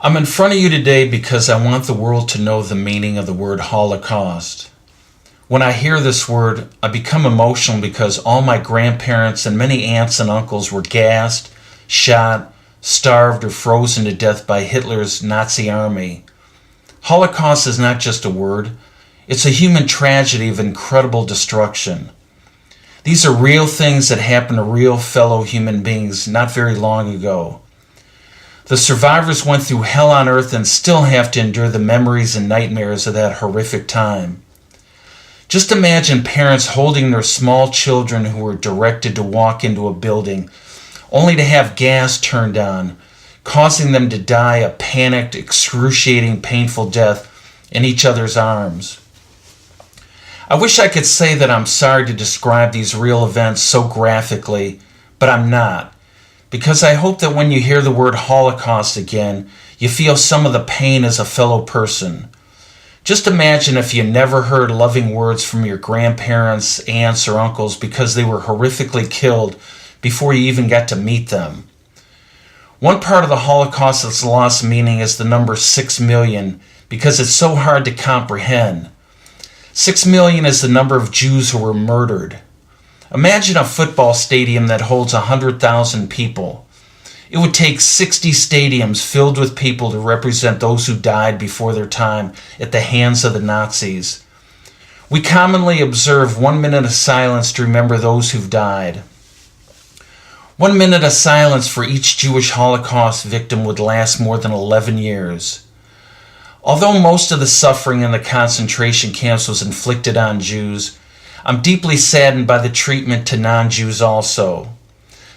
I'm in front of you today because I want the world to know the meaning of the word Holocaust. When I hear this word, I become emotional because all my grandparents and many aunts and uncles were gassed, shot, starved, or frozen to death by Hitler's Nazi army. Holocaust is not just a word, it's a human tragedy of incredible destruction. These are real things that happened to real fellow human beings not very long ago. The survivors went through hell on earth and still have to endure the memories and nightmares of that horrific time. Just imagine parents holding their small children who were directed to walk into a building, only to have gas turned on, causing them to die a panicked, excruciating, painful death in each other's arms. I wish I could say that I'm sorry to describe these real events so graphically, but I'm not. Because I hope that when you hear the word Holocaust again, you feel some of the pain as a fellow person. Just imagine if you never heard loving words from your grandparents, aunts, or uncles because they were horrifically killed before you even got to meet them. One part of the Holocaust that's lost meaning is the number 6 million because it's so hard to comprehend. 6 million is the number of Jews who were murdered. Imagine a football stadium that holds 100,000 people. It would take 60 stadiums filled with people to represent those who died before their time at the hands of the Nazis. We commonly observe 1 minute of silence to remember those who've died. 1 minute of silence for each Jewish Holocaust victim would last more than 11 years. Although most of the suffering in the concentration camps was inflicted on Jews, I'm deeply saddened by the treatment to non-Jews also.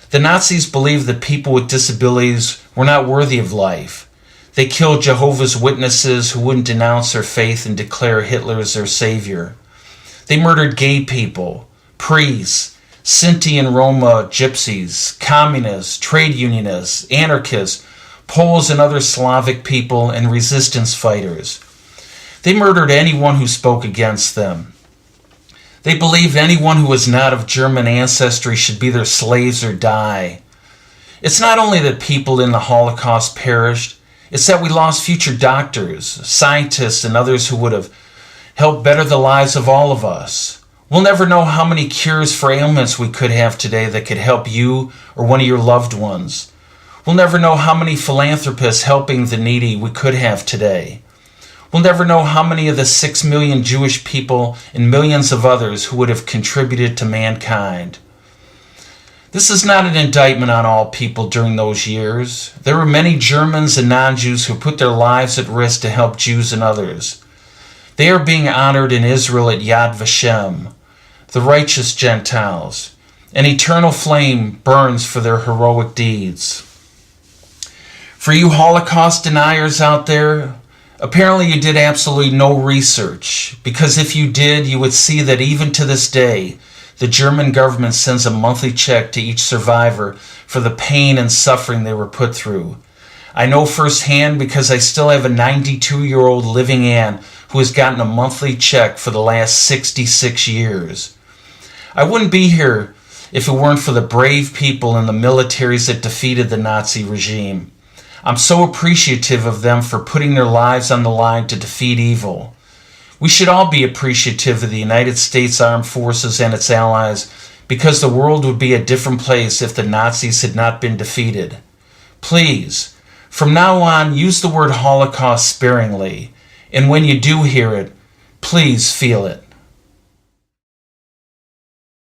The Nazis believed that people with disabilities were not worthy of life. They killed Jehovah's Witnesses who wouldn't denounce their faith and declare Hitler as their savior. They murdered gay people, priests, Sinti and Roma gypsies, communists, trade unionists, anarchists, Poles and other Slavic people, and resistance fighters. They murdered anyone who spoke against them. They believed anyone who was not of German ancestry should be their slaves or die. It's not only that people in the Holocaust perished, it's that we lost future doctors, scientists, and others who would have helped better the lives of all of us. We'll never know how many cures for ailments we could have today that could help you or one of your loved ones. We'll never know how many philanthropists helping the needy we could have today. We'll never know how many of the 6 million Jewish people and millions of others who would have contributed to mankind. This is not an indictment on all people during those years. There were many Germans and non-Jews who put their lives at risk to help Jews and others. They are being honored in Israel at Yad Vashem, the righteous Gentiles. An eternal flame burns for their heroic deeds. For you Holocaust deniers out there, apparently you did absolutely no research, because if you did, you would see that even to this day, the German government sends a monthly check to each survivor for the pain and suffering they were put through. I know firsthand because I still have a 92-year-old living aunt who has gotten a monthly check for the last 66 years. I wouldn't be here if it weren't for the brave people in the militaries that defeated the Nazi regime. I'm so appreciative of them for putting their lives on the line to defeat evil. We should all be appreciative of the United States Armed Forces and its allies because the world would be a different place if the Nazis had not been defeated. Please, from now on, use the word Holocaust sparingly, and when you do hear it, please feel it.